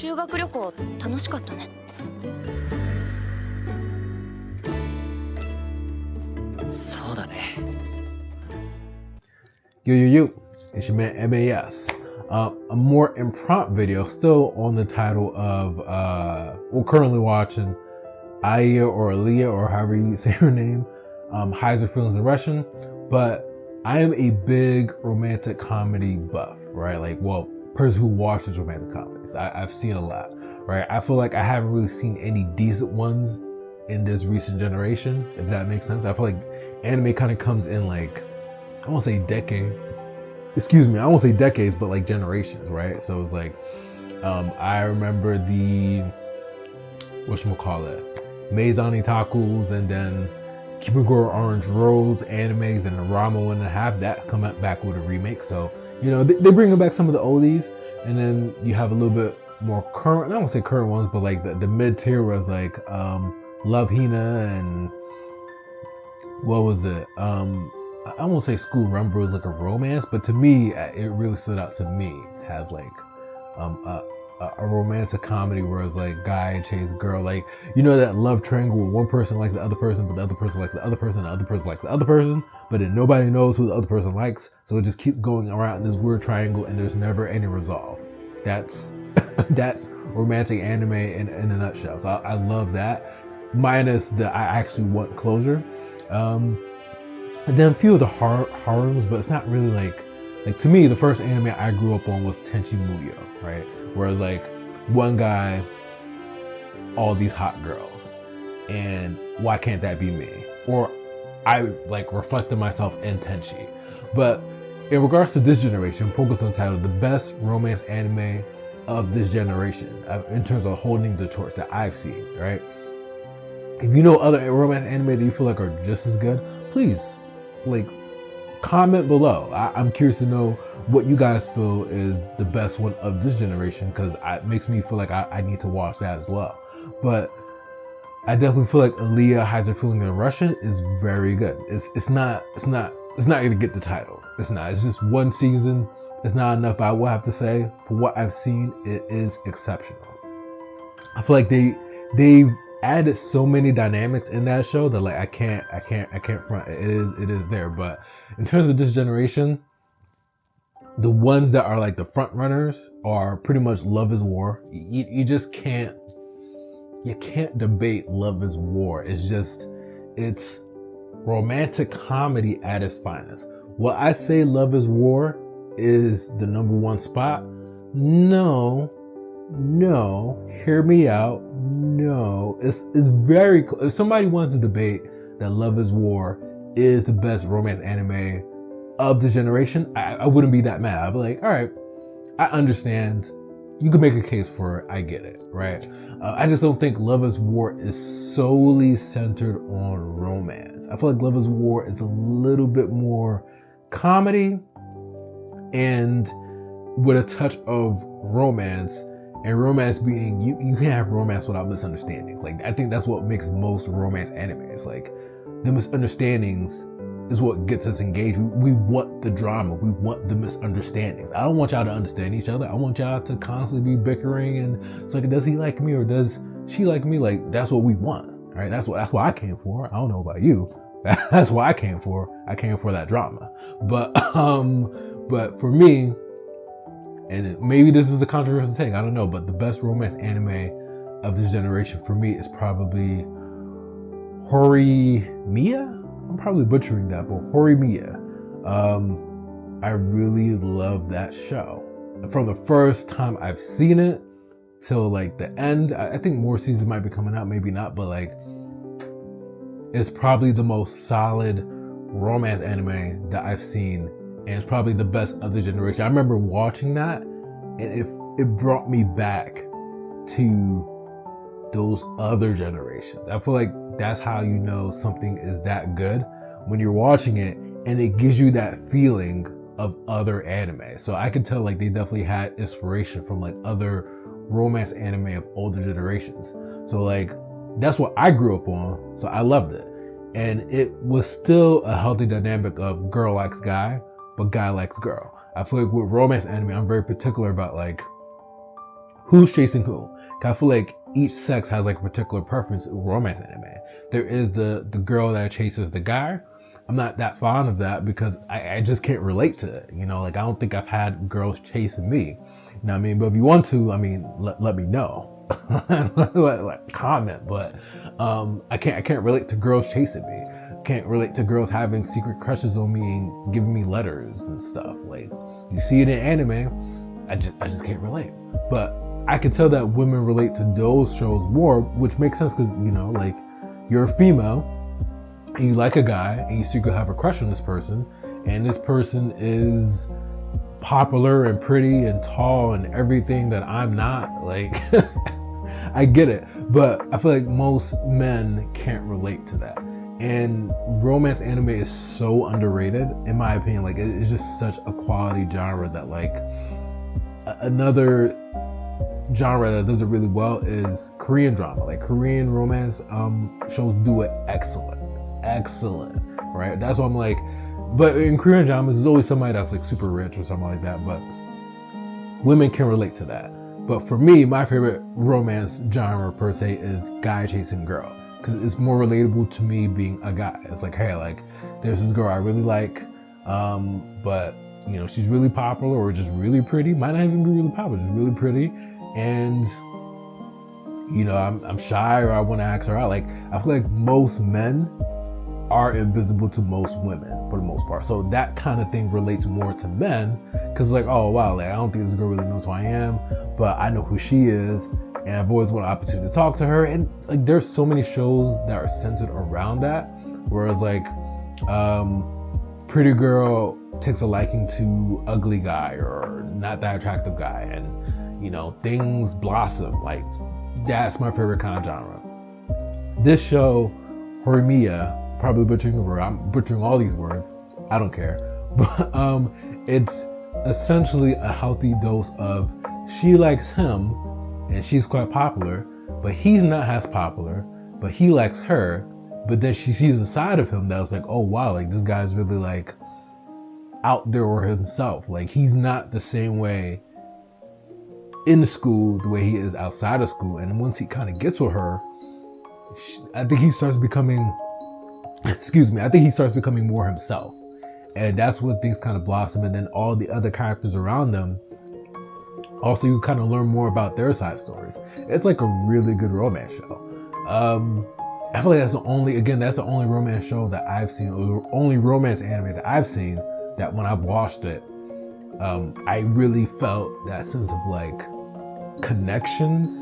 修学旅行楽しかったね。そうだね。 Yo, it's your man MAS. A more impromptu video, still on the title of, we're currently watching Alya or Alya, or however you say her name, hides her feelings in Russian. But I am a big romantic comedy buff, right? Like, well, person who watches romantic comedies. I've seen a lot, right? I feel like I haven't really seen any decent ones in this recent generation, if that makes sense. I feel like anime kind of comes in like, I won't say decade. Excuse me, I won't say decades, but like generations, right? So it's like, I remember the, whatchamacallit, Maison Itaku's, and then Kimagure Orange Road's animes, and the Rama 1.5, that come back with a remake. So, you know, they bring back some of the oldies, and then you have a little bit more current, I don't say current ones, but like the mid-tier was like, Love Hina, and what was it? I won't say School Rumble is like a romance, but to me, it really stood out to me as like a romantic comedy where it's like guy chase girl, like, you know, that love triangle where one person likes the other person, but the other person likes the other person, and the other person likes the other person, but then nobody knows who the other person likes, so it just keeps going around in this weird triangle and there's never any resolve. That's that's romantic anime in a nutshell. So I love that, minus the I actually want closure. And then a few of the harems, but it's not really like to me, the first anime I grew up on was Tenchi Muyo, right? Whereas like one guy, all these hot girls, and why can't that be me? Or I like reflected myself in Tenchi. But in regards to this generation, focus on title, the best romance anime of this generation, in terms of holding the torch that I've seen, right? If you know other romance anime that you feel like are just as good, please, like, comment below. I'm curious to know what you guys feel is the best one of this generation, because it makes me feel like I need to watch that as well. But I definitely feel like Alya Hides Her Feelings in Russian is very good. It's not gonna get the title. It's not. It's just one season. It's not enough, but I will have to say, for what I've seen, it is exceptional. I feel like they've added so many dynamics in that show that like I can't front. It is there. But in terms of this generation, the ones that are like the front runners are pretty much Love is War. You just can't debate Love is War. It's romantic comedy at its finest. Will I say Love is War is the #1 spot? No, hear me out. No, it's very close. If somebody wants to debate that Love is War is the best romance anime of the generation, I wouldn't be that mad. I'd be like, all right, I understand. You can make a case for it. I get it, right? I just don't think Love is War is solely centered on romance. I feel like Love is War is a little bit more comedy and with a touch of romance, and romance being, you can't have romance without misunderstandings. Like, I think that's what makes most romance animes. Like, the misunderstandings is what gets us engaged. We want the drama. We want the misunderstandings. I don't want y'all to understand each other. I want y'all to constantly be bickering and it's like, does he like me or does she like me? Like, that's what we want, right? That's what I came for. I don't know about you. That's what I came for. I came for that drama. But for me, and maybe this is a controversial take, I don't know, but the best romance anime of this generation for me is probably Horimiya? I'm probably butchering that, but Horimiya. I really love that show. From the first time I've seen it till like the end, I think more seasons might be coming out, maybe not, but like, it's probably the most solid romance anime that I've seen, and it's probably the best of the generation. I remember watching that, and it brought me back to those other generations. I feel like that's how you know something is that good, when you're watching it and it gives you that feeling of other anime. So I could tell like they definitely had inspiration from like other romance anime of older generations. So like, that's what I grew up on, so I loved it. And it was still a healthy dynamic of girl likes guy, but guy likes girl. I feel like with romance anime, I'm very particular about like who's chasing who. 'Cause I feel like each sex has like a particular preference in romance anime. There is the girl that chases the guy. I'm not that fond of that because I just can't relate to it. You know, like I don't think I've had girls chasing me. You know what I mean? But if you want to, I mean, let me know. like comment, but I can't relate to girls chasing me. Can't relate to girls having secret crushes on me and giving me letters and stuff. Like you see it in anime, I just can't relate. But I can tell that women relate to those shows more, which makes sense because, you know, like you're a female and you like a guy and you secretly have a crush on this person, and this person is popular and pretty and tall and everything that I'm not. Like I get it, but I feel like most men can't relate to that. And romance anime is so underrated, in my opinion. Like it's just such a quality genre that like another genre that does it really well is Korean drama. Like Korean romance shows do it excellent, right? That's why I'm like, but in Korean dramas there's always somebody that's like super rich or something like that, but women can relate to that. But for me, my favorite romance genre per se is guy chasing girl, because it's more relatable to me being a guy. It's like, hey, like there's this girl I really like, but you know, she's really popular or just really pretty. Might not even be really popular, just really pretty. And you know, I'm shy or I want to ask her out. Like I feel like most men are invisible to most women for the most part. So that kind of thing relates more to men, because like, oh wow, like I don't think this girl really knows who I am, but I know who she is, and I've always wanted an opportunity to talk to her. And like there's so many shows that are centered around that, whereas like pretty girl takes a liking to ugly guy or not that attractive guy, and you know, things blossom. Like that's my favorite kind of genre. This show, Horimiya, probably butchering the word, I'm butchering all these words, I don't care, but it's essentially a healthy dose of she likes him and she's quite popular, but he's not as popular, but he likes her, but then she sees a side of him that's like, oh wow, like this guy's really like out there for himself. Like he's not the same way in the school the way he is outside of school. And once he kind of gets with her, I think he starts becoming more himself. And that's when things kind of blossom, and then all the other characters around them, also you kind of learn more about their side stories. It's like a really good romance show. I feel like that's the only romance show that I've seen, or the only romance anime that I've seen that when I've watched it, I really felt that sense of like connections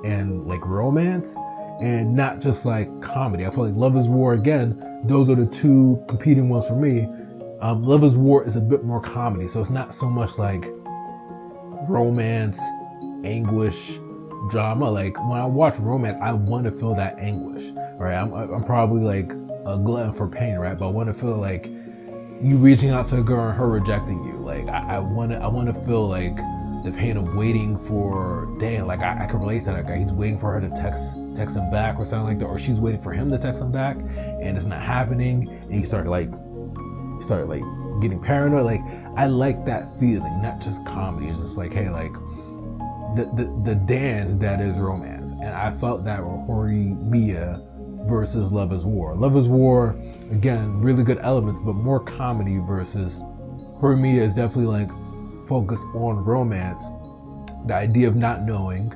and like romance, and not just like comedy. I feel like Love is War, again, those are the two competing ones for me. Love is War is a bit more comedy, so it's not so much like romance, anguish, drama. Like when I watch romance, I want to feel that anguish, right? I'm probably like a glutton for pain, right? But I want to feel like you reaching out to a girl and her rejecting you. Like I want to feel like the pain of waiting for, dang, like I can relate to that guy. He's waiting for her to text him back or something like that, or she's waiting for him to text him back and it's not happening, and he started getting paranoid. Like I like that feeling, not just comedy. It's just like, hey, like the dance that is romance. And I felt that with Horimiya versus Love is War. Love is War, again, really good elements, but more comedy, versus Horimiya is definitely like focused on romance. The idea of not knowing,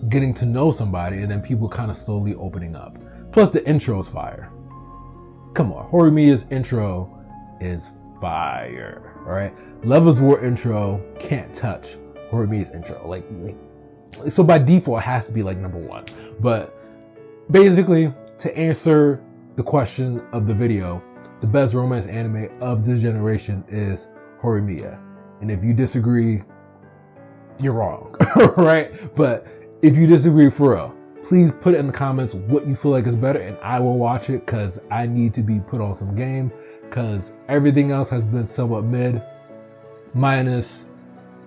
getting to know somebody, and then people kind of slowly opening up. Plus the intro is fire. Come on, Horimiya's intro is fire. All right, Love is War intro can't touch Horimiya's intro. Like, so by default, it has to be like number one. But basically, to answer the question of the video, the best romance anime of this generation is Horimiya. And if you disagree, you're wrong, right? But if you disagree for real, please put it in the comments what you feel like is better, and I will watch it, because I need to be put on some game, because everything else has been somewhat mid, minus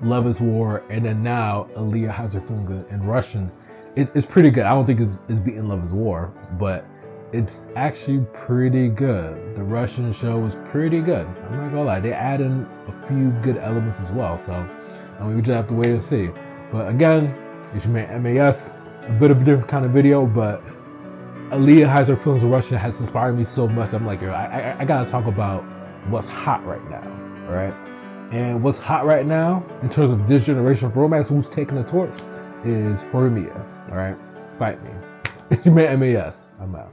Love is War, and then now Alya has her feeling in Russian. It's pretty good. I don't think it's beating Love is War, but it's actually pretty good. The Russian show was pretty good. I'm not gonna lie. They add in a few good elements as well. So I mean, we just have to wait and see. But again, it's your man MAS. A bit of a different kind of video, but Alya Has Her Feelings in Russia has inspired me so much. I'm like, yo, I gotta talk about what's hot right now, all right? And what's hot right now, in terms of this generation of romance, who's taking the torch, is Horimiya, all right? Fight me. It's your man MAS. I'm out.